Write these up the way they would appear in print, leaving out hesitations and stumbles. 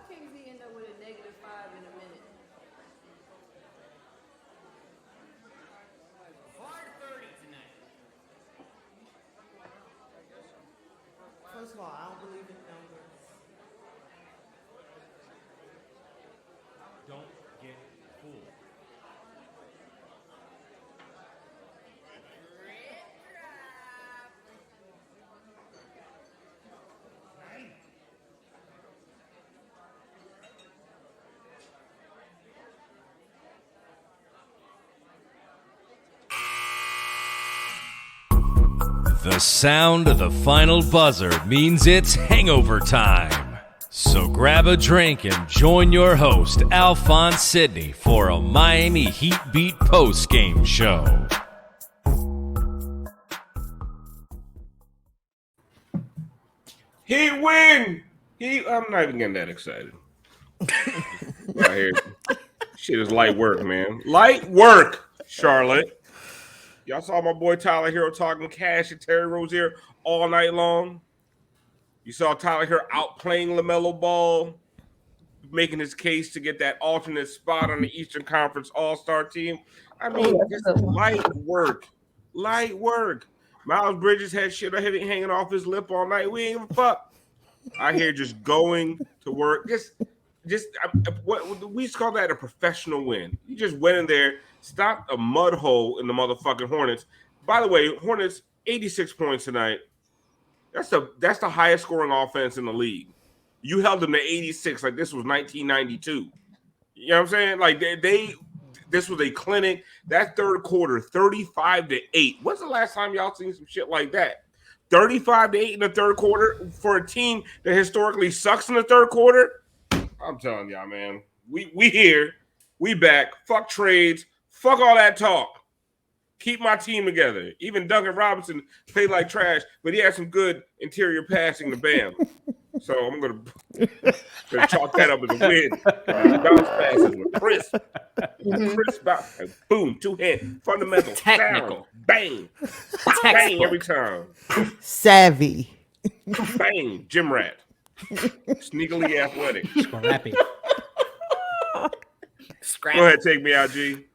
Kings end up with a -5 in a minute? 4:30 tonight. First of all, I don't believe in numbers. Don't get fooled. The sound of the final buzzer means it's hangover time. So grab a drink and join your host, Alphonse Sidney, for a Miami Heat Beat post-game show. He win! I'm not even getting that excited. Right here. Shit is light work, man. Light work, Charlotte. Y'all saw my boy Tyler Hero talking cash and Terry Rozier all night long. You saw Tyler Hero outplaying LaMelo Ball, making his case to get that alternate spot on the Eastern Conference All-Star team. I mean, just light work. Light work. Miles Bridges had shit hanging off his lip all night. We ain't give a fuck. I hear just going to work. What we call that a professional win. You just went in there, stopped a mud hole in the motherfucking Hornets. By the way, Hornets 86 points tonight. That's the highest scoring offense in the league. You held them to 86 like this was 1992. You know what I'm saying? Like this was a clinic. That third quarter, 35-8. When's the last time y'all seen some shit like that? 35-8 in the third quarter for a team that historically sucks in the third quarter. I'm telling y'all, man. We here. We back. Fuck trades. Fuck all that talk. Keep my team together. Even Duncan Robinson played like trash, but he had some good interior passing to Bam. So I'm gonna chalk that up as a win. Bounce passes with crisp. Crisp bounce. Boom, two-hand. Fundamental. Technical. Sound, bang. Bang every time. Savvy. Bang. Gym rat. Sneakily athletic. Scrappy. Go ahead, take me out, G.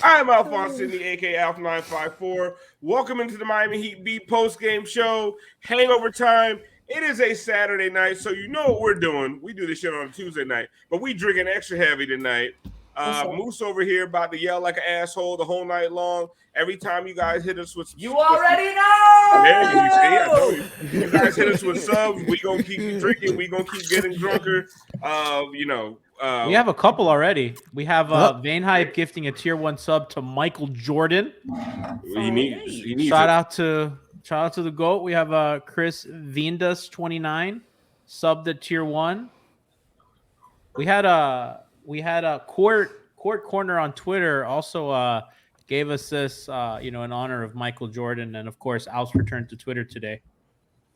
I'm Alphonse Sidney, a.k.a. Alpha954. Welcome into the Miami Heat Beat post-game show. Hangover time. It is a Saturday night, so you know what we're doing. We do this shit on a Tuesday night, but we drinking extra heavy tonight. Moose over here about to yell like an asshole the whole night long. Every time you guys hit us with You already know. Yeah, you see, I told you. You guys hit us with subs. We gonna keep drinking. We gonna keep getting drunker. We have a couple already. We have Vane Hype gifting a tier 1 sub to Michael Jordan. He needs Shout out to the GOAT. We have Chris Vindas 29 sub to tier 1. We had a Court Corner on Twitter also gave us this in honor of Michael Jordan, and of course Al's returned to Twitter today.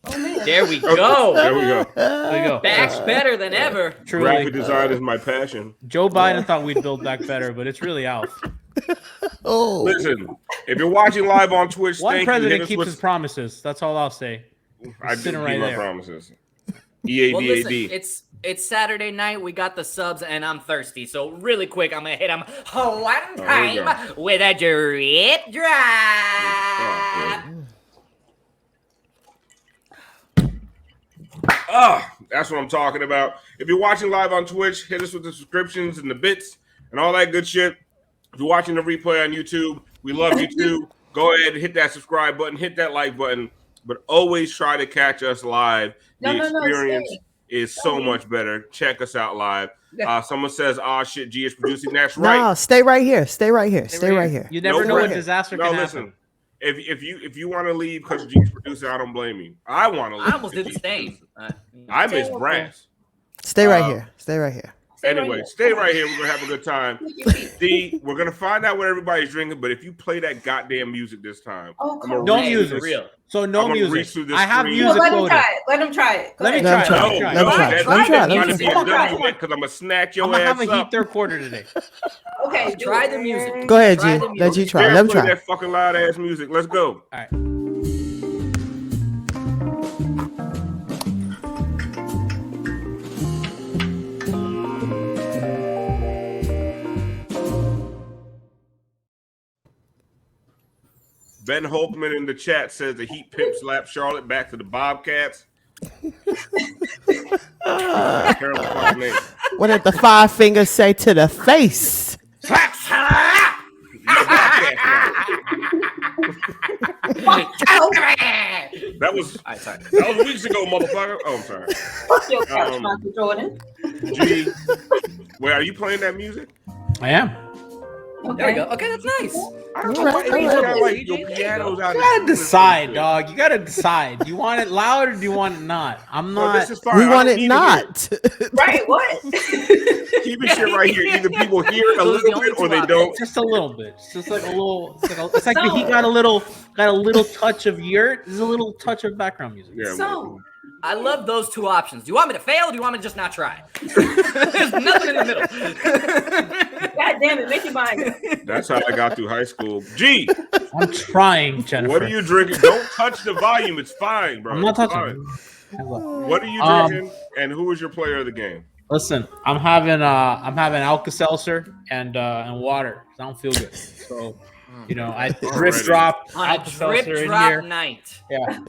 Oh, man. There we go. There we go. Back's better than ever. Truly. Graphic design is my passion. Joe Biden thought we'd build back better, but it's really Alf. Listen, if you're watching live on Twitch, One thank president you. keeps his promises. That's all I'll say. I didn't right keep my there. promises. Well, EADAD. listen, it's Saturday night. We got the subs, and I'm thirsty. So really quick, I'm gonna hit them one time with a drip drop. That's what I'm talking about. If you're watching live on Twitch, hit us with the subscriptions and the bits and all that good shit. If you're watching the replay on YouTube, we love you too. Go ahead and hit that subscribe button, hit that like button, but always try to catch us live. The experience is so much better. Check us out live. Someone says, shit, G is producing. That's right. No, stay right here. Stay right here. You never know what disaster can listen. happen. If you want to leave because G's producer, I don't blame you. I want to leave. I almost did the same. I miss brass. Stay right here. Stay right here. Anyway, stay right here. We're going to have a good time. D, we're going to find out what everybody's drinking, but if you play that goddamn music this time, no music. Real. So no music. I have screen. music Let him loaded. try it. Let him try it. Let me try it. Let me try because I'm going to snatch your I'm going to ass have a Heat third quarter today. Okay, try the music. Go ahead, G. Let you try. Let him try. That fucking loud ass music. Let's go. All right. Ben Holkman in the chat says the Heat pimp slapped Charlotte back to the Bobcats. Terrible fucking name. What did the five fingers say to the face? Slap, slap. That was Sorry. that was weeks ago, motherfucker. Oh, I'm sorry. Fuck your couch, Michael Jordan. G, wait, are you playing that music? I am. There we go. Okay, that's nice. I don't know why you got like your pianos out. You gotta decide, dog. You gotta decide. Do you want it loud or do you want it not? I'm No, not. this is fine. We I want don't it need to not. Right, what? Keep it shit right here. Either people hear it a Those are the little only bit or two they don't. Just a little bit. It's just like a little. It's like he got a little touch of yurt. There's a little touch of background music. Yeah, So, I love those two options. Do you want me to fail or do you want me to just not try? There's nothing in the middle. God damn it, make your mind up. that's how I got through high school. G, I'm trying, Jennifer. what are you drinking? Don't touch the volume. It's fine, bro. I'm not It's touching. fine. What are you drinking? And who is your player of the game? Listen, I'm having Alka-Seltzer and water. I don't feel good, so I drip drop On a Alka-Seltzer drip in drop here. night. Yeah,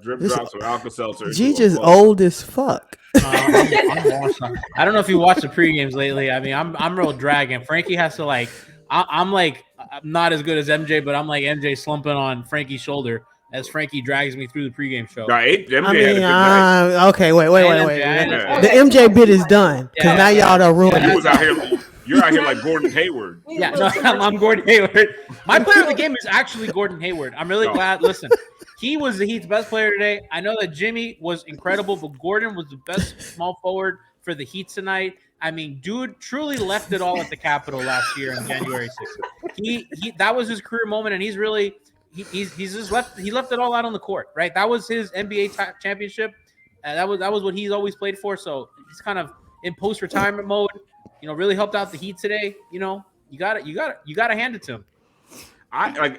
Drip drops of Alka-Seltzer. G just old as fuck. I'm washed up. I don't know if you watched the pre-games lately. I mean, I'm real dragging. Frankie has to I'm not as good as MJ, but I'm like MJ slumping on Frankie's shoulder as Frankie drags me through the pregame show. Right, MJ I had a good mean, night. okay, wait. Yeah. The MJ bit is done because Yeah. now y'all done ruined You it. was out here. You're out here like Gordon Hayward. Yeah, no, I'm Gordon Hayward. My player of the game is actually Gordon Hayward. I'm really glad. Listen, he was the Heat's best player today. I know that Jimmy was incredible, but Gordon was the best small forward for the Heat tonight. I mean, dude truly left it all at the Capitol last year on January 6th. He that was his career moment, and he's just left it all out on the court, right? That was his NBA championship. That was what he's always played for. So he's kind of in post-retirement mode. Really helped out the Heat today. You gotta hand it to him. I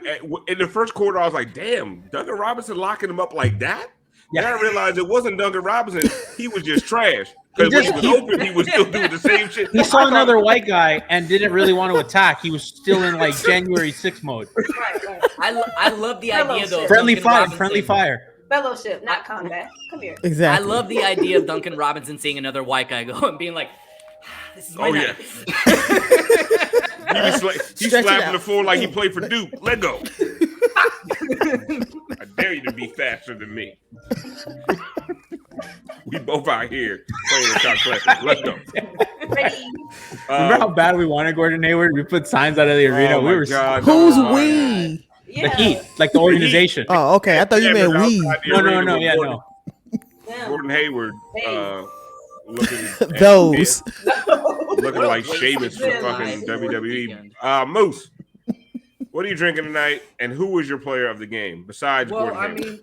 in the first quarter, I was like, "Damn, Duncan Robinson locking him up like that." Yeah. Then I realized it wasn't Duncan Robinson; he was just trash. Because when he was open, he was still doing the same shit. He saw another white guy and didn't really want to attack. He was still in January 6th mode. Right. I love the idea though. of Friendly Duncan fire, Robinson. friendly fire. Fellowship, not combat. Come here. Exactly. I love the idea of Duncan Robinson seeing another white guy go and being like, "This is my night." He's slapping the floor like he played for Duke. Let go. I dare you to be faster than me. We both out here playing the shot collector. Let's go. Ready? Remember how bad we wanted Gordon Hayward? We put signs out of the arena. Oh We my were God. Who's Oh, we? Yeah. the Heat, like the organization. Oh, okay. I thought you meant we. No. Yeah, no. Yeah. Gordon Hayward looking Those. looking like Waste Sheamus for of fucking time. WWE. Moose, what are you drinking tonight? And who was your player of the game besides Well, Gordon I Hayward?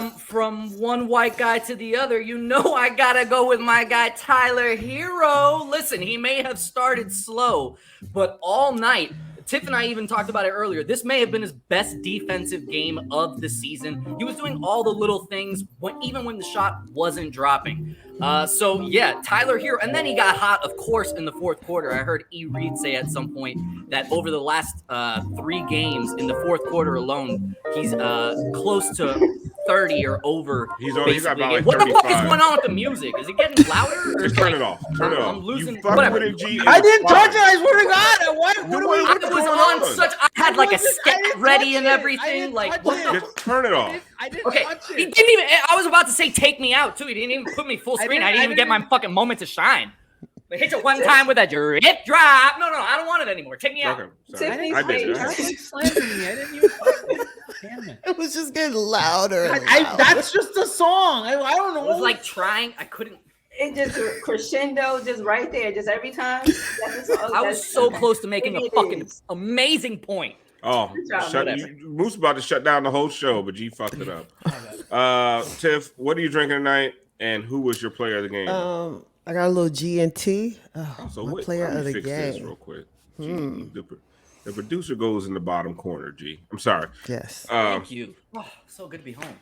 mean, from one white guy to the other, I gotta go with my guy Tyler Hero. Listen, he may have started slow, but all night, Tiff and I even talked about it earlier. This may have been his best defensive game of the season. He was doing all the little things, even when the shot wasn't dropping. So yeah, Tyler Hero, and then he got hot, of course, in the fourth quarter. I heard E. Reed say at some point that over the last 3 games in the fourth quarter alone, he's close to 30 or over. He's got basically. about like What the fuck is 35. going on with the music? Is it getting louder? Or Just turn it off. Turn it off. I'm losing. You fuck Whatever. with him, G. I didn't it's touch it. fine. I swear to God. What Dude, are we? what- I what's was going on on? such. I had like a wasn't- I sketch didn't ready touch and it. I everything. didn't Like touch what it. the? Just turn it off. I didn't Okay, touch he it. didn't even. I was about to say take me out too. He didn't even put me full screen. I didn't even get my fucking moment to shine. They hit you one time with a drip drop. No, I don't want it anymore. Take me out. Okay, sorry. Tiffany's I did face. that. Slandering me. I didn't even touch it. Damn it. It was just getting louder. And I louder. that's just a song. I don't know. I was like trying. I couldn't. It just crescendo, just right there, just every time. I was so close to making a fucking amazing point. Oh, Good job, whatever. Moose about to shut down the whole show, but G fucked it up. Tiff, what are you drinking tonight? And who was your player of the game? I got a little G and T. Oh, So my wait, player let me of the fix this game. real quick. G, the producer goes in the bottom corner. G, I'm sorry. Yes. Thank you. Oh, so good to be home.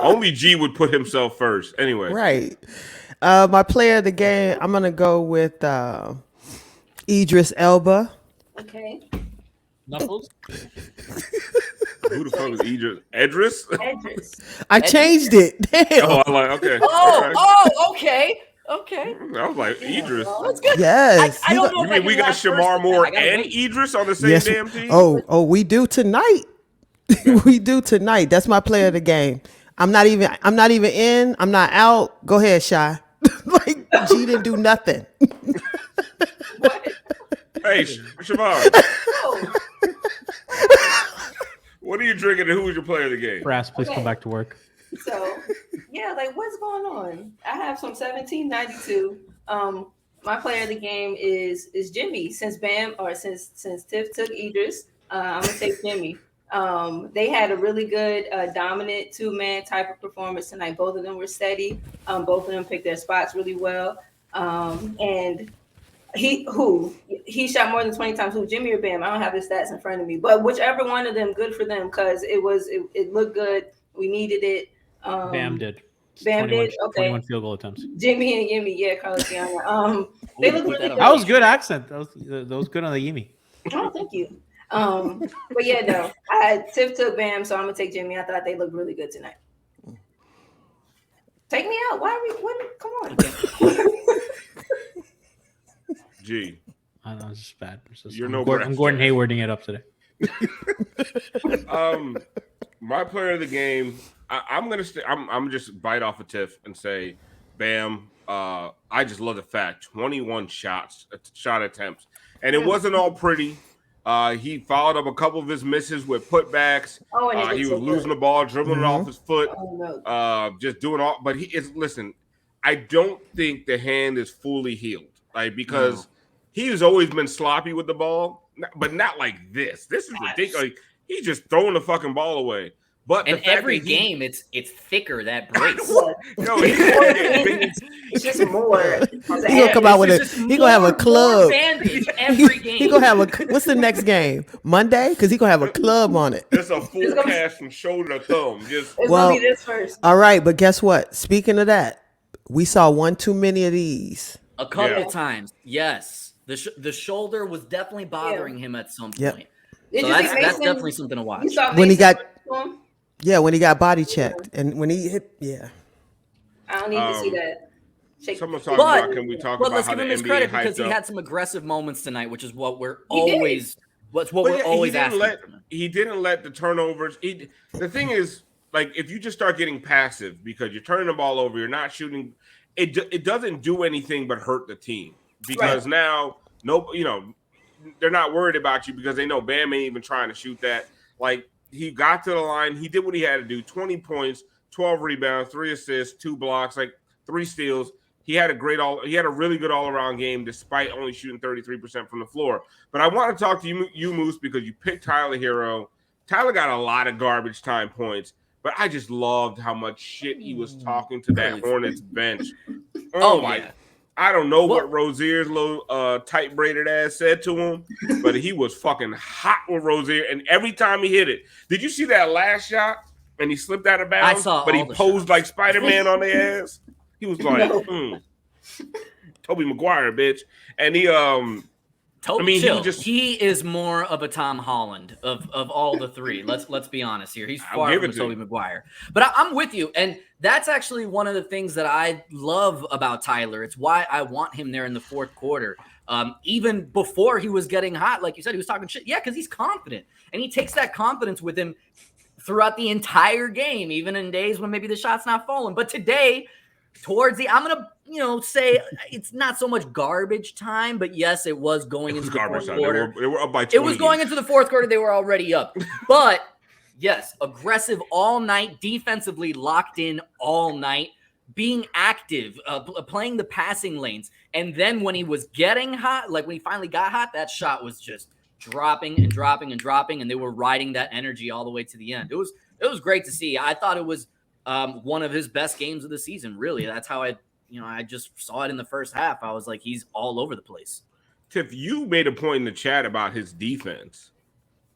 Only G would put himself first. Anyway, Right. My player of the game, I'm gonna go with Idris Elba. Okay. Knuckles. Who the fuck is Idris? Edris. I changed it. Damn. Oh, I like okay. Okay. Okay. I was like Idris. That's good. Yes. I don't know You if I mean we can got laugh first Shamar with Moore that. I gotta and wait. Idris on the same Yes. damn team? Oh, we do tonight. We do tonight. That's my player of the game. I'm not even in. I'm not out. Go ahead, Shy. Like G didn't do nothing. What? Hey, Siobhan, Oh, what are you drinking and who was your player of the game? Brass, please Okay. come back to work. so yeah, like what's going on? I have some 1792. My player of the game is Jimmy. Since Tiff took Idris, I'm gonna take Jimmy. They had a really good dominant two-man type of performance tonight. Both of them were steady. Both of them picked their spots really well. And he shot more than 20 times. Who, Jimmy or Bam? I don't have his stats in front of me, but whichever one of them, good for them because it looked good. We needed it. Bam did. Bam 21, did. Okay. 21 field goal attempts. Jimmy and Yimmy, yeah, Carlos Gianna. They look really good. That was good accent. That was good on the Yimi. Oh, thank you. But yeah, no, Tiff took Bam, so I'm gonna take Jimmy. I thought they looked really good tonight. Take me out. Why are we? What? Come on. G. I know it's just bad. You're I'm no I'm Gordon Haywarding it up today. My player of the game, I'm gonna I'm just bite off a Tiff and say, Bam. I just love the fact 21 shot attempts, and it wasn't all pretty. He followed up a couple of his misses with putbacks. Oh, and He was losing the ball, dribbling it off his foot, Oh, no. just doing all. But he is listen. I don't think the hand is fully healed, like because he has always been sloppy with the ball, but not like this. This is ridiculous. Like, he's just throwing the fucking ball away. But And the fact every that he- game, it's thicker that brace. No, It's just more. He gonna come out with It's a. just He gonna have a more club. bandage every game. He gonna have a. What's the next game? Monday? Because he gonna have a club on it. Just a full cast from shoulder to thumb. Just It's Well- gonna be this first. All right, but guess what? Speaking of that, we saw one too many of these. A couple Yeah. times, yes. The shoulder was definitely bothering him at some Yep. point. Did So you see that's Mason? definitely something to watch. You saw When he Mason got- run to him? Yeah, when he got body checked and when he hit, yeah. I don't need to see that. Shake. someone's talking But- about. Can we talk But about let's how give the him his NBA credit because hyped he up? had some aggressive moments tonight, which is what we're He did. always But we're yeah, always he didn't asking. let from him. he didn't let the turnovers. The thing is, like, if you just start getting passive because you're turning the ball over, you're not shooting. It doesn't do anything but hurt the team because now they're not worried about you because they know Bam ain't even trying to shoot that. Like, he got to the line, he did what he had to do: 20 points, 12 rebounds, 3 assists, 2 blocks, like 3 steals. He had a really good all-around game despite only shooting 33% from the floor. But I want to talk to you, Moose, because you picked Tyler Hero. Tyler got a lot of garbage time points, but I just loved how much shit he was talking to that Hornets bench. Oh, my! yeah. I don't know Well- what Rozier's little tight braided ass said to him, but he was fucking hot with Rozier. And every time he hit it, did you see that last shot? And he slipped out of bounds, I saw but he all the posed shots. like Spider-Man on their ass. He was like, No. Toby Maguire, bitch. And he Toby, I mean, he chill. was just- He is more of a Tom Holland of all the three. Let's be honest here. He's I'll far give from it to Toby you. Maguire. But I'm with you, and that's actually one of the things that I love about Tyler. It's why I want him there in the fourth quarter. Even before he was getting hot, like you said, he was talking shit. Yeah, because he's confident, and he takes that confidence with him throughout the entire game, even in days when maybe the shot's not falling. But today, towards the, I'm gonna say it's not so much garbage time, but yes, it was going into the garbage fourth time. quarter. They were up by 20. It was going into the fourth quarter. They were already up. But yes, aggressive all night, defensively locked in all night, being active, playing the passing lanes. And then when he was getting hot, like when he finally got hot, that shot was just dropping and dropping and dropping. And they were riding that energy all the way to the end. It was great to see. I thought it was one of his best games of the season. Really. That's how I just saw it in the first half. I was like, he's all over the place. Tiff, you made a point in the chat about his defense.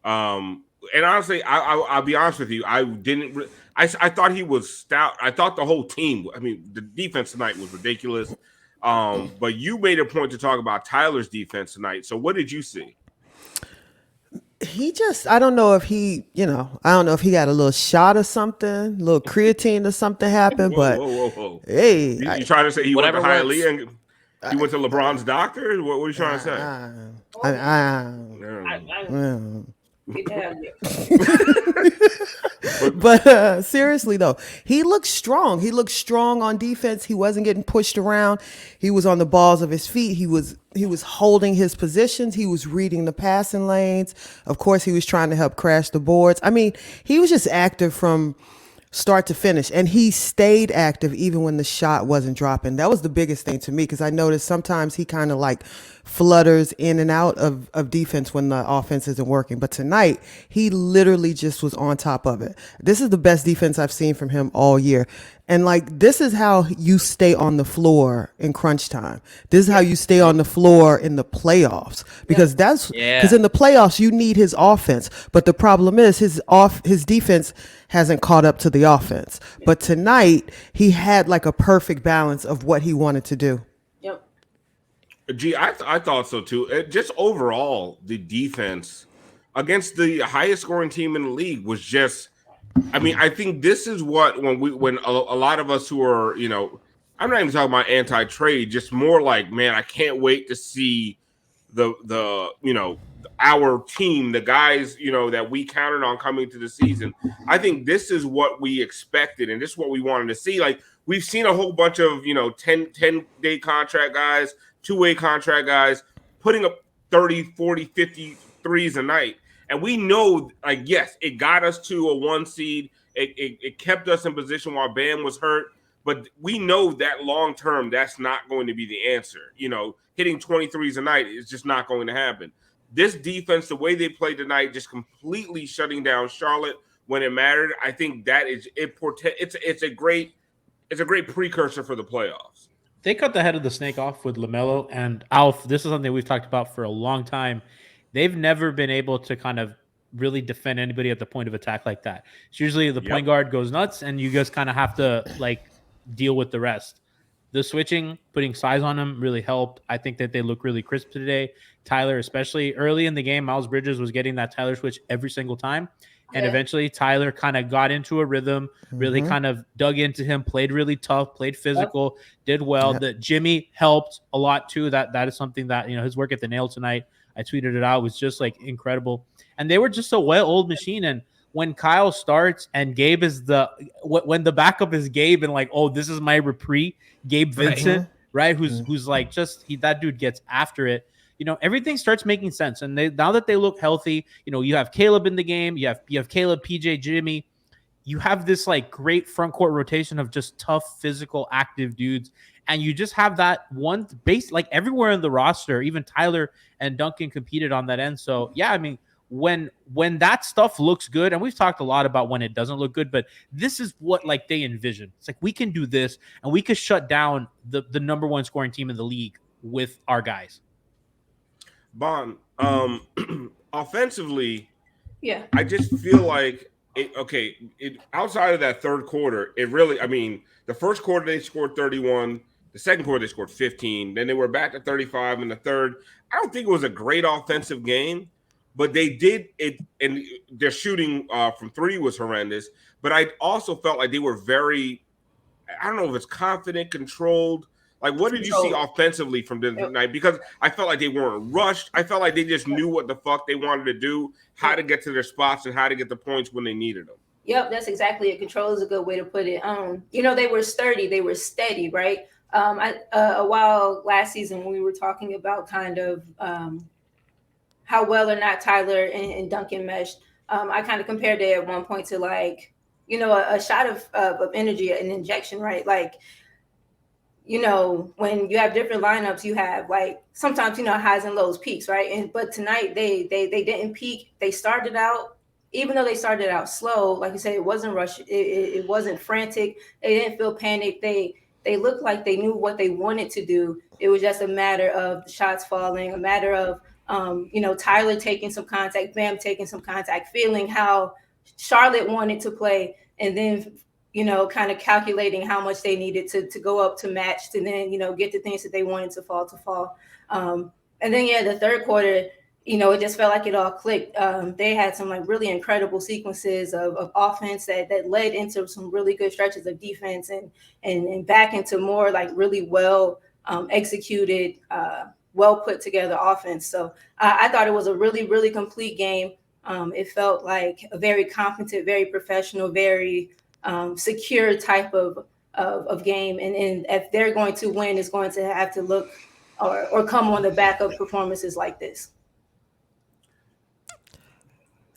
And honestly, I'll be honest with you. I didn't. I thought he was stout. I thought the whole team. I mean, the defense tonight was ridiculous. But you made a point to talk about Tyler's defense tonight. So what did you see? He just, I don't know if he, I don't know if he got a little shot or something, a little creatine or something happened, Whoa, but whoa, whoa, whoa! hey, You trying to say he went to Whatever works. Hialeah and he went to LeBron's doctor? What are you trying to say? I, Get out of here. But seriously though, he looked strong. He looked strong on defense. He wasn't getting pushed around. He was on the balls of his feet. He was holding his positions. He was reading the passing lanes. Of course, he was trying to help crash the boards. I mean, he was just active from start to finish, and he stayed active even when the shot wasn't dropping. That was the biggest thing to me, because I noticed sometimes he kind of like flutters in and out of defense when the offense isn't working, but tonight he literally just was on top of it. This is the best defense I've seen from him all year, and like, this is how you stay on the floor in crunch time. This is how you stay on the floor in the playoffs, because because in the playoffs you need his offense, but the problem is his defense hasn't caught up to the offense. But tonight he had like a perfect balance of what he wanted to do. Yep. Gee, I thought so too. Just overall, the defense against the highest scoring team in the league was just. I mean, I think this is what when a lot of us who are, I'm not even talking about anti-trade, just more like, man, I can't wait to see the our team, the guys, that we counted on coming to the season. I think this is what we expected, and this is what we wanted to see. Like, we've seen a whole bunch of 10-day contract guys, 2-way contract guys putting up 30, 40, 50 threes a night. And we know, like, yes, it got us to a 1 seed. It kept us in position while Bam was hurt. But we know that long term, that's not going to be the answer. Hitting 23s a night is just not going to happen. This defense, the way they played tonight, just completely shutting down Charlotte when it mattered. I think that is it. It's a great precursor for the playoffs. They cut the head of the snake off with LaMelo and Alf. This is something we've talked about for a long time. They've never been able to kind of really defend anybody at the point of attack like that. It's usually the point guard goes nuts and you just kind of have to like deal with the rest. The switching, putting size on them really helped. I think that they look really crisp today. Tyler, especially early in the game, Miles Bridges was getting that Tyler switch every single time. And eventually Tyler kind of got into a rhythm, really kind of dug into him, played really tough, played physical, did well. The Jimmy helped a lot too. That is something that, his work at the nail tonight, I tweeted it out, was just like incredible. And they were just a well-oiled machine. And when Kyle starts and Gabe is when the backup is Gabe and like, oh, this is my reprieve, Gabe Vincent, right? Who's like that dude gets after it. Everything starts making sense. And now that they look healthy, you have Caleb in the game, you have Caleb, PJ, Jimmy. You have this like great front court rotation of just tough, physical, active dudes. And you just have that one base, like everywhere in the roster, even Tyler and Duncan competed on that end. So yeah, I mean, when that stuff looks good, and we've talked a lot about when it doesn't look good, but this is what like they envision. It's like, we can do this and we could shut down the number one scoring team in the league with our guys. Bon, offensively, yeah, I just feel like outside of that third quarter, it really, I mean, the first quarter they scored 31, the second quarter they scored 15, then they were back to 35 in the third. I don't think it was a great offensive game, but they did it, and their shooting from three was horrendous. But I also felt like they were very, I don't know if it's confident, controlled. Like, what did you see offensively from the night? Because I felt like they weren't rushed. I felt like they just knew what the fuck they wanted to do, how to get to their spots, and how to get the points when they needed them. Yep, that's exactly it. Control is a good way to put it. They were sturdy, they were steady, right? A while last season when we were talking about kind of how well or not Tyler and Duncan meshed, I kind of compared it at one point to like, a shot of energy, an injection, right? Like, when you have different lineups, you have like sometimes highs and lows, peaks, right? But tonight they didn't peak. They started out, even though they started out slow, like you said, it wasn't rushed. It wasn't frantic. They didn't feel panicked. They looked like they knew what they wanted to do. It was just a matter of the shots falling, a matter of Tyler taking some contact, Bam taking some contact, feeling how Charlotte wanted to play, and then kind of calculating how much they needed to go up to match to then, get the things that they wanted to fall. And then, the third quarter, it just felt like it all clicked. They had some like really incredible sequences of offense that led into some really good stretches of defense and back into more like really well executed, well put together offense. So I thought it was a really, really complete game. It felt like a very competent, very professional, very secure type of game. And if they're going to win, it's going to have to look or come on the back of performances like this.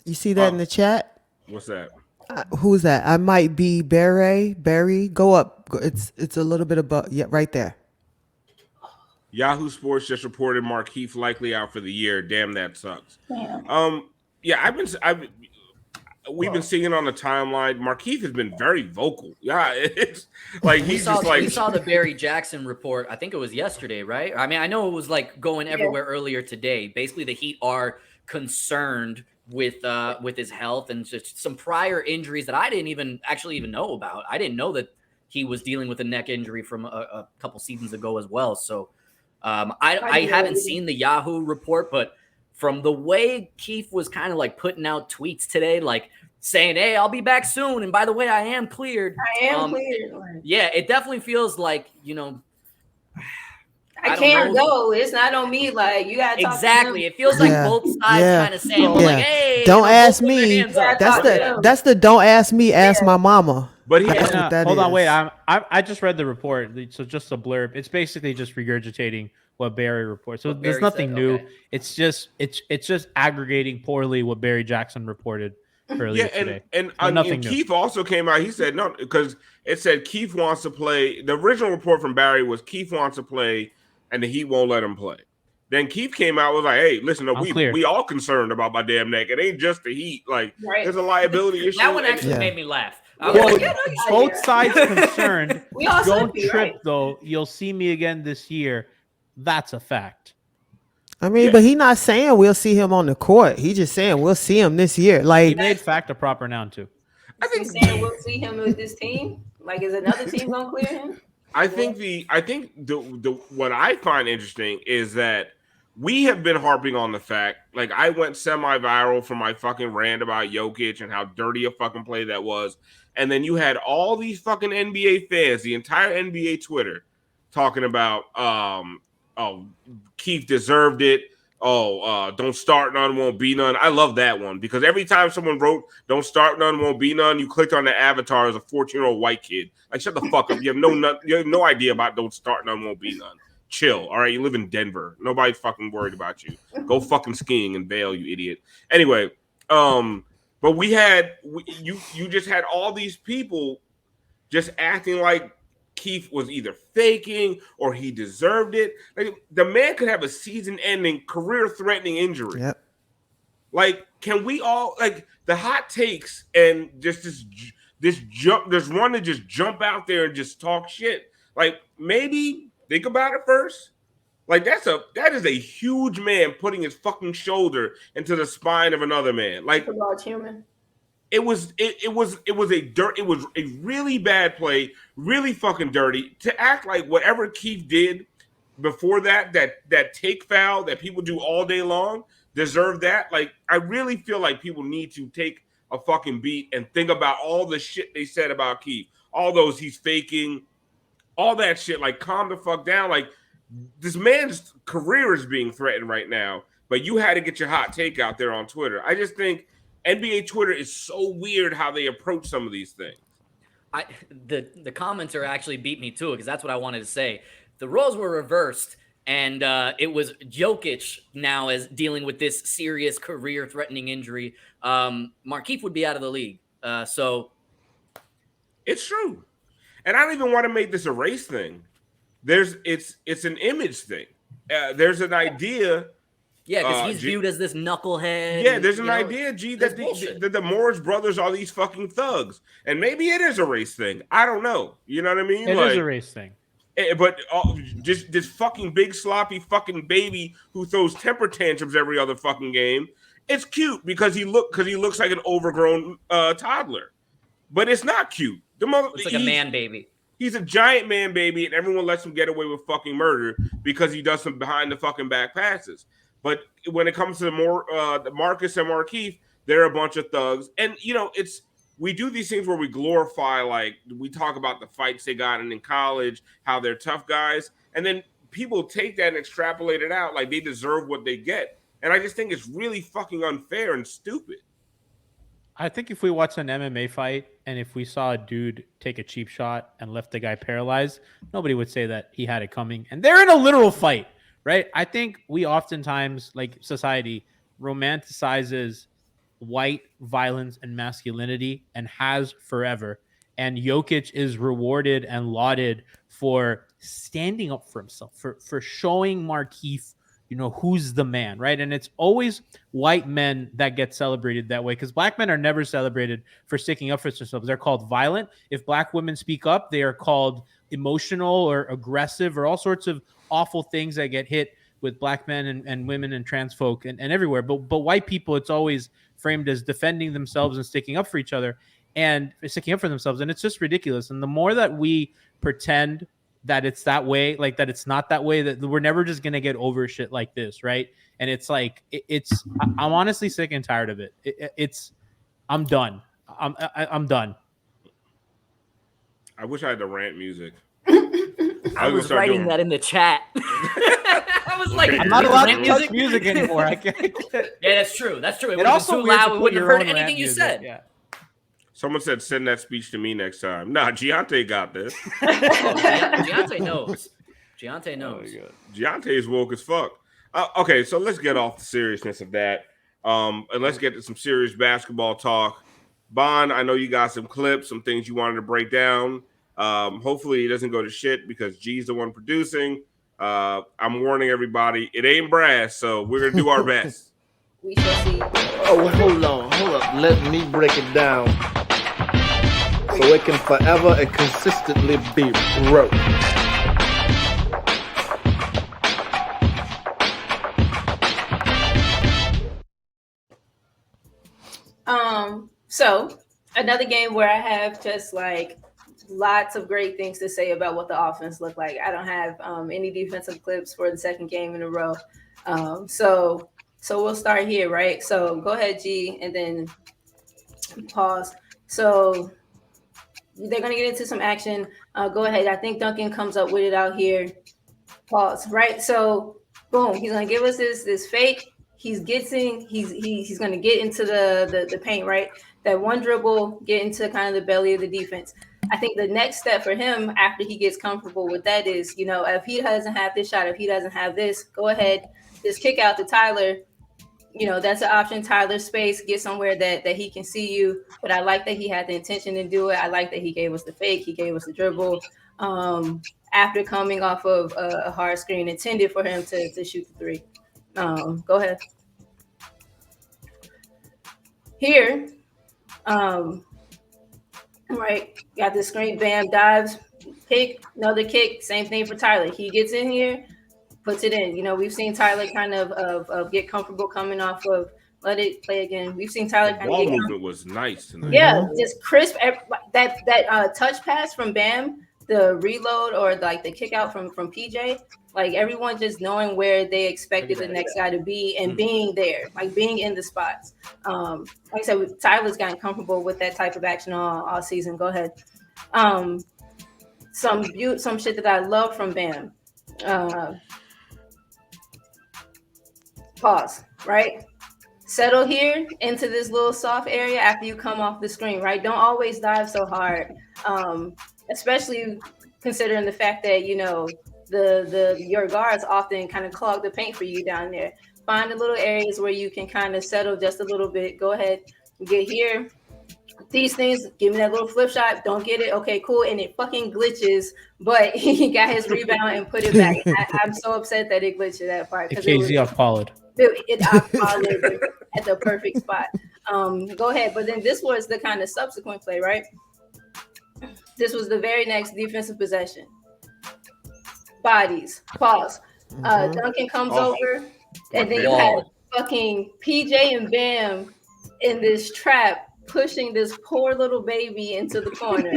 You see that in the chat? What's that? Who's that? I might be Barry. Barry, go up. It's a little bit above. Yeah, right there. Yahoo Sports just reported Markieff likely out for the year. Damn, that sucks. Yeah. We've been seeing it on the timeline. Markieff has been very vocal. Yeah, it's like we saw the Barry Jackson report. I think it was yesterday, right? I mean, I know it was like going everywhere earlier today. Basically, the Heat are concerned with his health and just some prior injuries that I didn't even know about. I didn't know that he was dealing with a neck injury from a couple seasons ago as well. So I haven't seen the Yahoo report, but from the way Keith was kind of like putting out tweets today, like saying, "Hey, I'll be back soon. And by the way, I am cleared." Cleared. Yeah, it definitely feels like, I can't go. It's not on me. Like, you got to talk exactly. to It feels like both sides kind of saying, like, "Hey, don't ask me." That's the don't ask me. Ask my mama. But hold on, wait. I just read the report, so just a blurb. It's basically just regurgitating what Barry reports. So there's nothing new. Okay. It's just aggregating poorly what Barry Jackson reported earlier today. And Keith also came out. He said no, because it said Keith wants to play. The original report from Barry was Keith wants to play, and the Heat won't let him play. Then Keith came out was like, "Hey, listen, we all concerned about my damn neck. It ain't just the Heat. Like, there's a liability issue." That one actually made me laugh. Both sides concerned. Don't trip though. You'll see me again this year. That's a fact. I mean, but he's not saying we'll see him on the court. He's just saying we'll see him this year. Like, he made fact a proper noun too. I think saying we'll see him with this team. Like, is another team gonna clear him? I think the what I find interesting is that we have been harping on the fact, like, I went semi-viral for my fucking rant about Jokic and how dirty a fucking play that was. And then you had all these fucking NBA fans, the entire NBA Twitter, talking about, Keith deserved it. Don't start none, won't be none. I love that one because every time someone wrote "don't start none, won't be none," you clicked on the avatar as a 14-year-old white kid. Like, shut the fuck up. You have no idea about "don't start none, won't be none." Chill, all right? You live in Denver. Nobody's fucking worried about you. Go fucking skiing in Vail, you idiot. Anyway, but you just had all these people just acting like Keith was either faking or he deserved it. Like, the man could have a season-ending, career-threatening injury. Yep. Like, can we all, like, the hot takes and just this one to just jump out there and just talk shit. Like, maybe think about it first. Like, that is a huge man putting his fucking shoulder into the spine of another man. Like, human. It was a really bad play, really fucking dirty. To act like whatever Keith did before that take foul that people do all day long deserved that. Like, I really feel like people need to take a fucking beat and think about all the shit they said about Keith. All those he's faking, all that shit. Like, calm the fuck down. Like, this man's career is being threatened right now, but you had to get your hot take out there on Twitter. I just think NBA Twitter is so weird how they approach some of these things. The commenter actually beat me to it because that's what I wanted to say. The roles were reversed, and it was Jokic now as dealing with this serious career-threatening injury. Markieff would be out of the league. So it's true, and I don't even want to make this a race thing. It's an image thing. There's an idea. Yeah, because he's viewed as this knucklehead. Yeah, there's an idea, that the Morris brothers are these fucking thugs. And maybe it is a race thing. I don't know. You know what I mean? It is a race thing. But just this fucking big sloppy fucking baby who throws temper tantrums every other fucking game. It's cute because he looks like an overgrown toddler. But it's not cute. It's like a man baby. He's a giant man baby, and everyone lets him get away with fucking murder because he does some behind the fucking back passes. But when it comes to the Marcus and Markeith, they're a bunch of thugs. And, we do these things where we glorify, like, we talk about the fights they got in college, how they're tough guys. And then people take that and extrapolate it out like they deserve what they get. And I just think it's really fucking unfair and stupid. I think if we watched an MMA fight and if we saw a dude take a cheap shot and left the guy paralyzed, nobody would say that he had it coming. And they're in a literal fight, right? I think we oftentimes, like society, romanticizes white violence and masculinity and has forever. And Jokic is rewarded and lauded for standing up for himself, for showing Markeith, who's the man, right? And it's always white men that get celebrated that way because black men are never celebrated for sticking up for themselves. They're called violent. If black women speak up, they are called emotional or aggressive or all sorts of awful things that get hit with black men and women and trans folk and everywhere. But white people, it's always framed as defending themselves and sticking up for each other and sticking up for themselves. And it's just ridiculous. And the more that we pretend that it's that way, like that it's not that way, that we're never just going to get over shit like this, right? And it's like, I'm honestly sick and tired of it. I'm done. I'm done. I wish I had the rant music. I was writing that in the chat. I was like, I'm not allowed to touch music anymore. I can't. Yeah, that's true. That's true. It It was also too loud. We put wouldn't have your heard own anything rant you music. said. Yeah. Someone said, send that speech to me next time. Nah, Giante got this. Giante knows. Giante knows. Giante is woke as fuck. Okay, so let's get off the seriousness of that. And let's get to some serious basketball talk. Bon, I know you got some clips, some things you wanted to break down. Hopefully it doesn't go to shit because G's the one producing. I'm warning everybody, it ain't brass, so we're going to do our best. We shall see. Oh, hold up. Let me break it down so it can forever and consistently be broke. So another game where I have just like lots of great things to say about what the offense looked like. I don't have any defensive clips for the second game in a row. So we'll start here, right? So go ahead, G, and then pause. So they're going to get into some action. Go ahead. I think Duncan comes up with it out here. Pause, right? So boom, he's going to give us this fake. He's going to get into the paint, right? That one dribble, get into kind of the belly of the defense. I think the next step for him after he gets comfortable with that is, if he doesn't have this shot, if he doesn't have this, go ahead, just kick out to Tyler. That's an option. Tyler's space, get somewhere that he can see you. But I like that he had the intention to do it. I like that he gave us the fake. He gave us the dribble after coming off of a hard screen intended for him to shoot the three. Go ahead. Here, right, got the screen, bam, dives, kick, another kick, same thing for Tyler. He gets in here, puts it in. We've seen Tyler kind of get comfortable coming off of, let it play again. We've seen Tyler kind of ball get movement was nice tonight. Yeah, just crisp. That touch pass from Bam, the reload or like the kick out from PJ, like everyone just knowing where they expected the next guy to be and being there, like being in the spots. Like I said, Tyler's gotten comfortable with that type of action all season. Go ahead. Some shit that I love from Bam. Pause, right? Settle here into this little soft area after you come off the screen, right? Don't always dive so hard, especially considering the fact that, your guards often kind of clog the paint for you down there. Find the little areas where you can kind of settle just a little bit. Go ahead, get here. These things, give me that little flip shot. Don't get it. Okay, cool. And it fucking glitches, but he got his rebound and put it back. I'm so upset that it glitched that part. The KZ off-polled. It off-polled at the perfect spot. Go ahead. But then this was the kind of subsequent play, right? This was the very next defensive possession. Bodies. Pause. Duncan comes over, and then you have fucking PJ and Bam in this trap, pushing this poor little baby into the corner.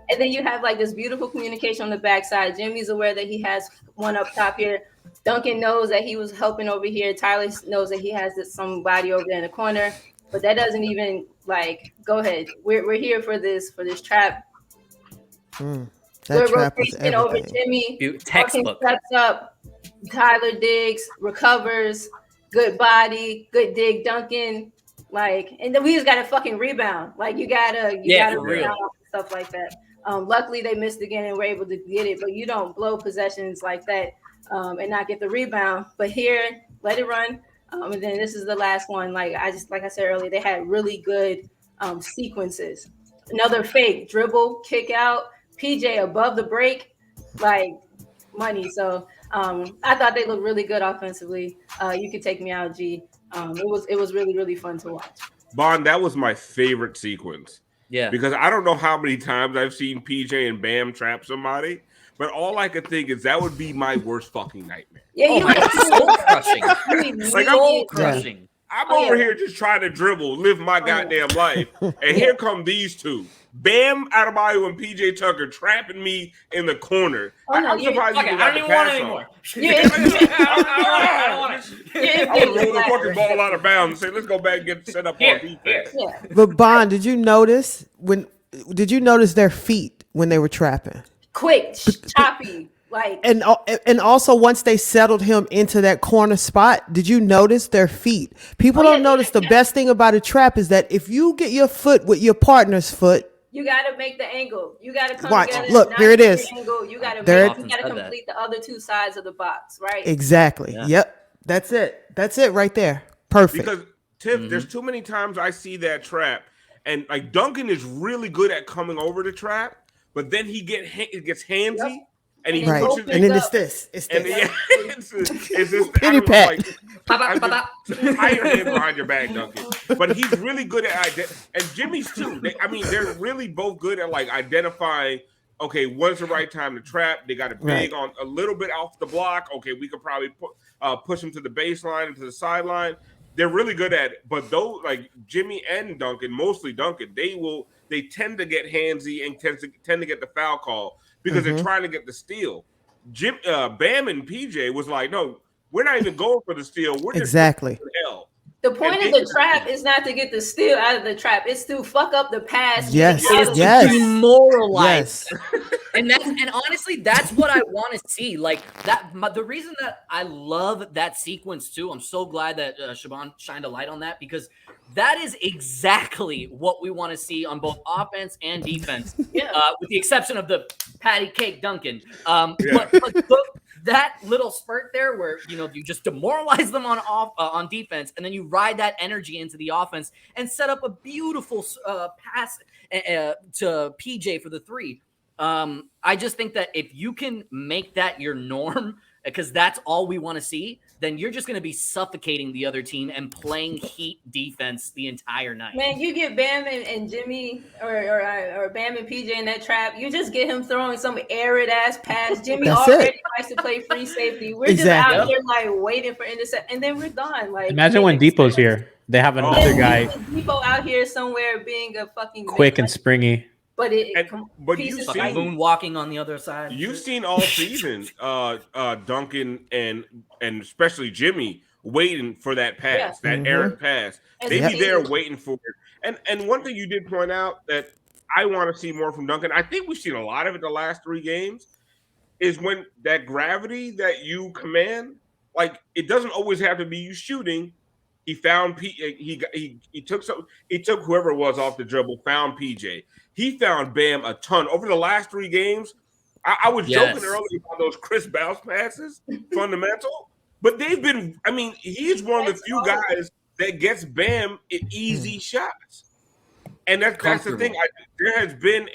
And then you have like this beautiful communication on the backside. Jimmy's aware that he has one up top here. Duncan knows that he was helping over here. Tyler knows that he has somebody over there in the corner, but that doesn't even like go ahead. We're here for this That trap. We're trap was rotating over everything. Jimmy. Fucking Textbook. steps up. Tyler digs, recovers, good body, good dig, Duncan. Like, and then we just got to fucking rebound. Like, you gotta for real. rebound stuff like that. Luckily, they missed again and were able to get it, but you don't blow possessions like that and not get the rebound. But here, let it run. And then this is the last one. Like I said earlier, they had really good sequences. Another fake dribble, kick out, PJ above the break, like money. So I thought they looked really good offensively. You could take me out, G. It was really, really fun to watch. Bond, that was my favorite sequence. Yeah. Because I don't know how many times I've seen PJ and Bam trap somebody, but all I could think is that would be my worst fucking nightmare. Yeah, Oh my God, soul crushing. Like, Soul crushing. I'm over here just trying to dribble, live my goddamn life, and here come these two. Bam Adebayo and PJ Tucker trapping me in the corner. Oh, no, I'm surprised Okay, you I got don't the even want pass it on. anymore. I don't want it. would roll the fucking ball out of bounds and say, let's go back and get set up on defense. Yeah. But Bond, did you notice their feet when they were trapping? Quick, choppy, like And also once they settled him into that corner spot, did you notice their feet? People don't notice the best thing about a trap is that if you get your foot with your partner's foot, you gotta make the angle. You gotta come Watch. together. Look, here it 90-degree is. Angle. You gotta There make, it- you gotta complete the other two sides of the box, right? exactly. Yeah. Yep. That's it right there. Perfect. Because, Tiff, there's too many times I see that trap, and like Duncan is really good at coming over the trap, but then he gets handsy, and he Right. pushes And then it. it's this. It's And this. it's this Pity pat. hide your hand behind your back, Duncan. But he's really good at and Jimmy's too. They're really both good at like identifying. Okay, when's the right time to trap? They got a big on a little bit off the block. Okay, we could probably push them to the baseline and to the sideline. They're really good at it. But those like Jimmy and Duncan, mostly Duncan, they tend to get handsy and tend to get the foul call because they're trying to get the steal. Bam and PJ was like, no, we're not even going for the steal. We're just Exactly. hell. The point of the trap is not to get the steal out of the trap. It's to fuck up the pass. Yes. get it out of the Yes. Demoralized. Yes. And honestly, that's what I want to see. Like that. The reason that I love that sequence too. I'm so glad that Siobhan shined a light on that because that is exactly what we want to see on both offense and defense. With the exception of the patty cake Duncan. But that little spurt there where you just demoralize them on defense and then you ride that energy into the offense and set up a beautiful pass to PJ for the three. I just think that if you can make that your norm because that's all we want to see, then you're just going to be suffocating the other team and playing heat defense the entire night. Man, you get Bam and Jimmy or Bam and PJ in that trap. You just get him throwing some arid ass pass. Jimmy That's already likes to play free safety. We're Exactly. just out here like waiting for intercept, and then we're gone. Like Imagine when Depot's here. They have another guy Depot out here somewhere being a fucking quick and springy. But But pieces you've Fucking like- seen moonwalking on the other side. You've seen all season, Duncan and especially Jimmy waiting for that pass, that errant pass. They be there waiting for it. And one thing you did point out that I want to see more from Duncan, I think we've seen a lot of it the last 3 games, is when that gravity that you command, like it doesn't always have to be you shooting. He found he took whoever it was off the dribble, found PJ. He found Bam a ton over the last 3 games. I was joking earlier about those Chris bounce passes, fundamental, but they've been. I mean, he's one of the few guys that gets Bam easy shots, and that's the thing. There's been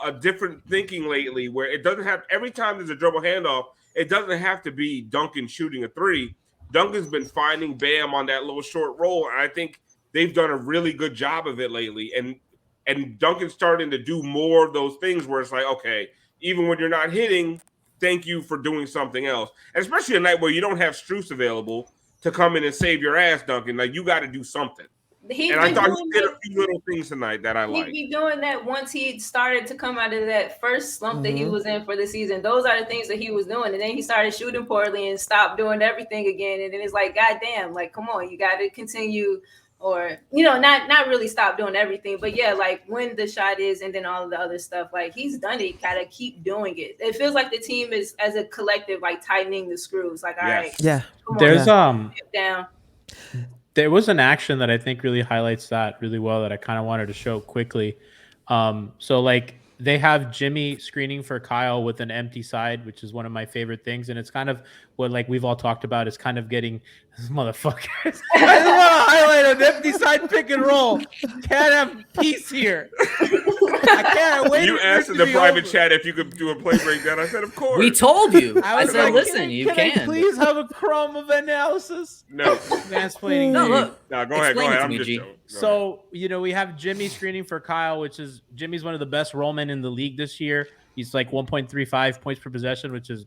a different thinking lately where it doesn't have every time there's a dribble handoff. It doesn't have to be Duncan shooting a 3. Duncan's been finding Bam on that little short roll, and I think they've done a really good job of it lately. And Duncan's starting to do more of those things where it's like, okay, even when you're not hitting, thank you for doing something else. And especially a night where you don't have Strus available to come in and save your ass, Duncan. Like, you got to do something. And I thought he did a few little things tonight that I He'd liked. be doing that once he started to come out of that first slump that he was in for the season. Those are the things that he was doing. And then he started shooting poorly and stopped doing everything again. And then it's like, God damn, like, come on, you got to continue or, not really stop doing everything. But yeah, like when the shot is and then all of the other stuff, like he's done it, got to keep doing it. It feels like the team is as a collective, like tightening the screws. Like, all right. Yeah. There's down. There was an action that I think really highlights that really well that I kind of wanted to show quickly. So like they have Jimmy screening for Kyle with an empty side, which is one of my favorite things. And it's kind of what like we've all talked about is kind of getting this motherfucker. I just want to highlight an empty side pick and roll. Can't have peace here. I can't wait. You asked in the private chat if you could do a play breakdown. I said, of course. We told you. I said, like, listen, you can. can. I please have a crumb of analysis. No. Mansplaining. No, look. No, go ahead. I'm just joking. So, we have Jimmy screening for Kyle, which is Jimmy's one of the best rollmen in the league this year. He's like 1.35 points per possession, which is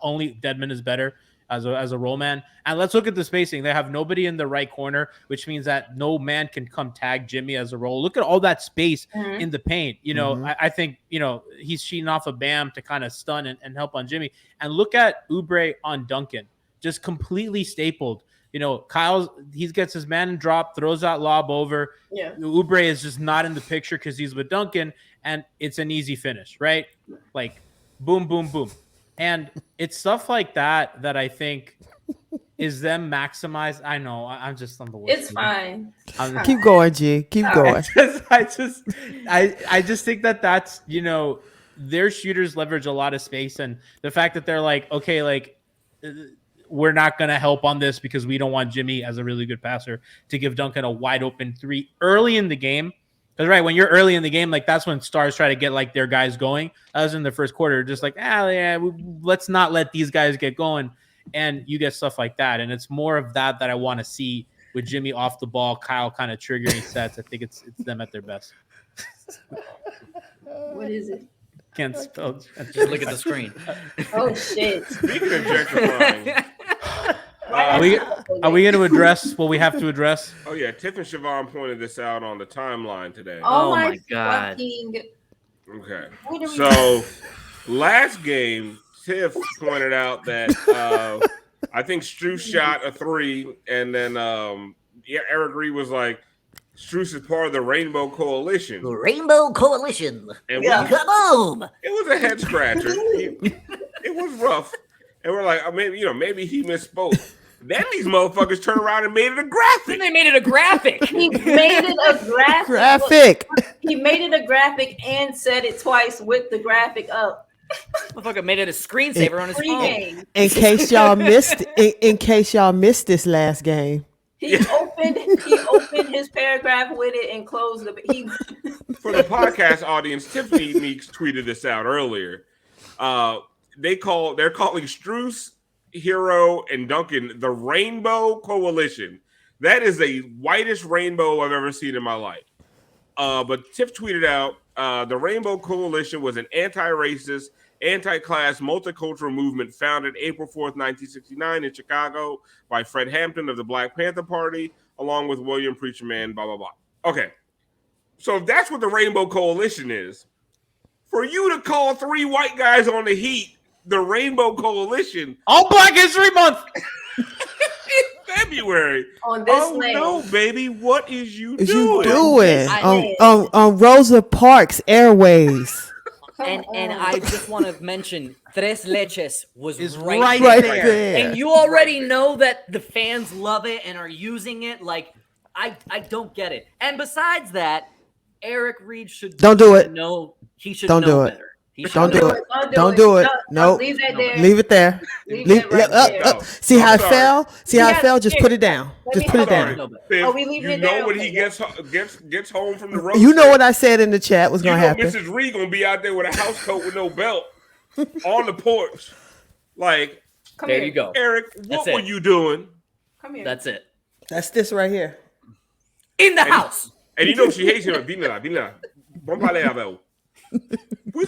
only Dedmon is better as a roll man. And let's look at the spacing. They have nobody in the right corner, which means that no man can come tag Jimmy as a roll. Look at all that space in the paint. I think, he's cheating off of Bam to kind of stun and help on Jimmy. And look at Oubre on Duncan, just completely stapled. He gets his man and drop, throws that lob over. Yeah. Oubre is just not in the picture because he's with Duncan, and it's an easy finish, right? Like, boom, boom, boom. And it's stuff like that I think is them maximized. I know, I'm just on the worst. It's fine. Keep going, G. Keep going. I just think that's, their shooters leverage a lot of space, and the fact that they're like, okay, like, we're not going to help on this because we don't want Jimmy as a really good passer to give Duncan a wide open three early in the game. Because right, when you're early in the game, like that's when stars try to get like their guys going. That was in the first quarter, just like, let's not let these guys get going. And you get stuff like that. And it's more of that I want to see with Jimmy off the ball, Kyle kind of triggering sets. I think it's them at their best. What is it? Can't spell. Just look at the screen. Oh shit! Speaking of gentrifying, are we going to address what we have to address? Oh yeah, Tiff and Siobhan pointed this out on the timeline today. Oh my God! Okay, so last game, Tiff pointed out that I think Strus shot a 3, and then Eric Reed was like, Strus is part of the Rainbow Coalition. The Rainbow Coalition. And Kaboom! It was a head scratcher. It was rough. And we're like, maybe he misspoke. Then these motherfuckers turned around and made it a graphic. They made it a graphic. He made it a graphic. He made it a graphic and said it twice with the graphic up. Motherfucker made it a screensaver on his phone. In case y'all missed this last game. He opened his paragraph with it and closed it. For the podcast audience, Tiffany Meeks tweeted this out earlier. They're calling Strus, Hero, and Duncan the Rainbow Coalition. That is the whitest rainbow I've ever seen in my life. But Tiff tweeted out, the Rainbow Coalition was an anti-racist, anti-class, multicultural movement founded April 4th, 1969 in Chicago by Fred Hampton of the Black Panther Party, along with William Preacher Man, blah, blah, blah. Okay. So if that's what the Rainbow Coalition is, for you to call 3 white guys on the Heat the Rainbow Coalition all Black History Month in February. On this no, baby, what is you Is doing? you doing on Rosa Parks Airways? And I just want to mention Tres Leches was right there. And you already know that the fans love it and are using it. Like, I don't get it. And besides that, Eric Reed should Don't do it. No, he should Don't know do it. better. Don't do it. Don't do it. No. Leave that there. Leave it there. Leave that right there. See how it sorry. fell? See how it fell? Just here. put it down. Just put it down. Oh, we leaving You it know there? when he gets home from the road. You know what I said in the chat was You going know to happen. Mrs. Reed gonna be out there with a house coat with no belt on the porch. Like, Come There here. you go. Eric, what That's were it. you doing? Come here. That's it. That's this right here. In the house. And you know she hates him. Dile, vamos para allá, Bel. Pues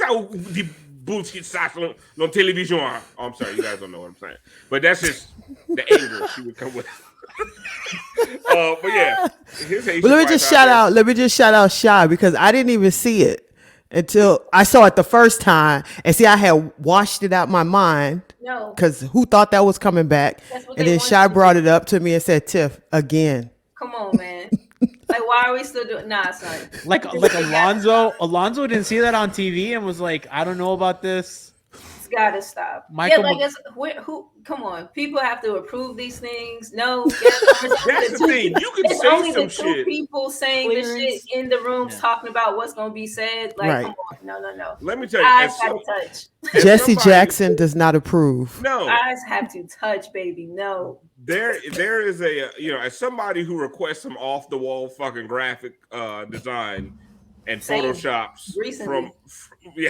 bullshit sauce on television. Oh, I'm sorry, you guys don't know what I'm saying. But that's just the anger she would come with. But yeah, his Haitian Let me wife just out shout there- out. Let me just shout out Shy because I didn't even see it until I saw it the first time. And see, I had washed it out my mind No, because who thought that was coming back? That's what And they then want Shy you to brought do. it up to me and said, "Tiff, again." come on, man. Like, why are we still doing? Nah, son. Like Alonzo didn't see that on TV and was like, I don't know about this. It's gotta stop. Michael yeah, like Mc- who? Come on, people have to approve these things. No, That's the thing. You can it's say only some the two shit. people saying the shit in the rooms Yeah. talking about what's gonna be said. Like, Right. come on, no. Let me tell you, Eyes as gotta touch. Jesse somebody- Jackson does not approve. no, Eyes have to touch, baby. No. there is a as somebody who requests some off the wall fucking graphic design and Same. photoshops Recently. from yeah.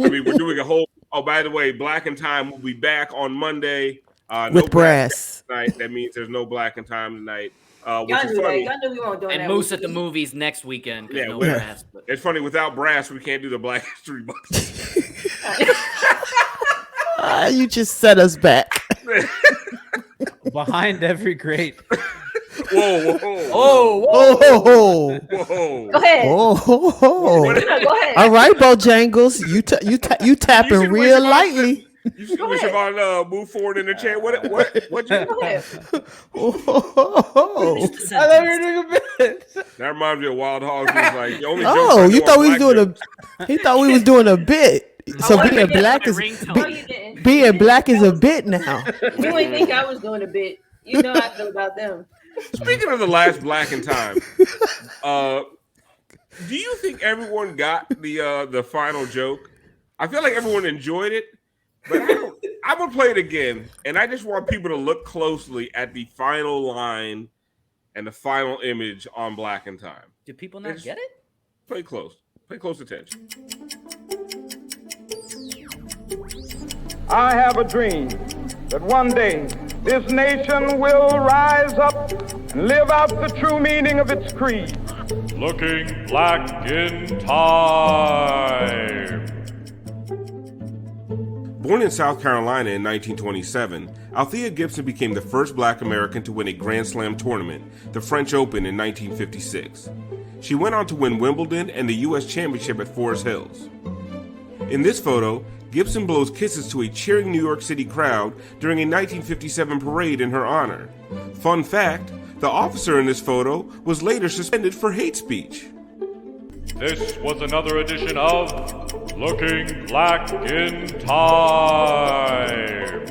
I mean, we're doing a whole. Oh, by the way, Black in Time will be back on Monday With brass. tonight. That means there's no Black in Time tonight. Which Y'all is knew that. funny. Y'all knew we weren't doing And that. Moose at the movies next weekend. 'Cause Yeah, no yeah. brass, but- It's funny, without brass, we can't do the Black History Month. You just set us back. Behind every great. Whoa. Oh, Oh, Whoa. Go ahead. oh. No, go ahead. All right, Bojangles, you You see tapping the way real Siobhan lightly. You see Go when ahead. Siobhan move forward in the chair? What you Go ahead. Oh, I thought we were doing a bit. That reminds me of Wild Hogs. He was like, the only jokes I oh, know you are thought we was black doing jokes. He thought we was doing a bit. So wanna being make that black my is ringtone. No, you didn't. being black is a bit now. You ain't think I was doing a bit. You know I feel about them. Speaking of the last Black in Time, do you think everyone got the final joke? I feel like everyone enjoyed it, but I'm gonna play it again, and I just want people to look closely at the final line and the final image on Black in Time. Do people not get it? Pay close attention. I have a dream that one day this nation will rise up and live out the true meaning of its creed. Looking Black in Time. Born in South Carolina in 1927, Althea Gibson became the first Black American to win a Grand Slam tournament, the French Open in 1956. She went on to win Wimbledon and the U.S. Championship at Forest Hills. In this photo, Gibson blows kisses to a cheering New York City crowd during a 1957 parade in her honor. Fun fact, the officer in this photo was later suspended for hate speech. This was another edition of Looking Black in Time.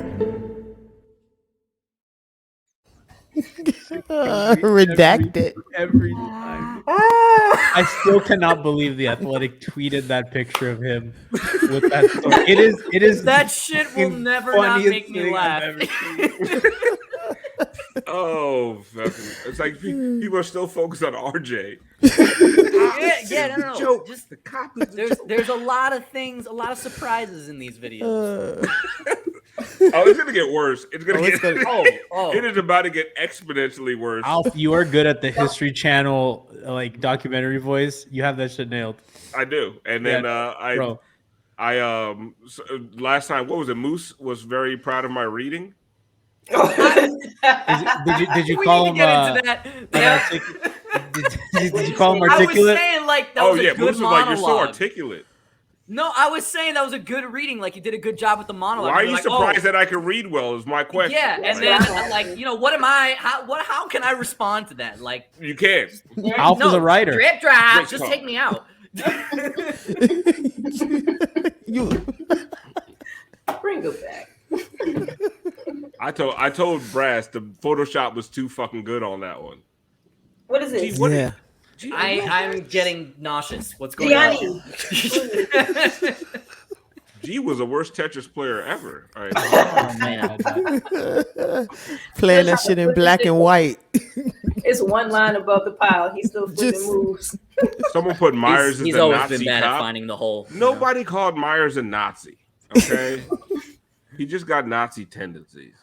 Redacted. Every time. I still cannot believe the Athletic tweeted that picture of him with that story. It is That shit will fucking never not funniest make me thing laugh. I've ever seen. Oh, fucking, it's like people are still focused on RJ. No. Joke. Just there's a lot of things, a lot of surprises in these videos. Oh, it's gonna get worse. It's gonna get. Oh. It is about to get exponentially worse. Alf, you are good at the History Channel like documentary voice. You have that shit nailed. I do, and then bro. last time, what was it? Moose was very proud of my reading. Did you We call need him? to get into that. Yeah. Did you call him I was articulate? saying like that was a Moose good was like, "You're so monologue. articulate." No, I was saying that was a good reading. Like you did a good job with the monologue. Why are You're you like, surprised that I can read well? Is my question. Yeah, and then like what am I? How can I respond to that? Like you can't. Alf is a writer. Drip drop. Great Just call. take me out. You Bring it back. I told Brass the Photoshop was too fucking good on that one. What is this? yeah. I'm getting nauseous. What's going on? Gianni. G was the worst Tetris player ever. All right. Oh man. Playing that shit in black and white. It's one line above the pile. He's still flipping Just- moves. Someone put Myers He's as the always Nazi been bad at cop. finding the hole. Nobody called Myers a Nazi. Okay, he just got Nazi tendencies.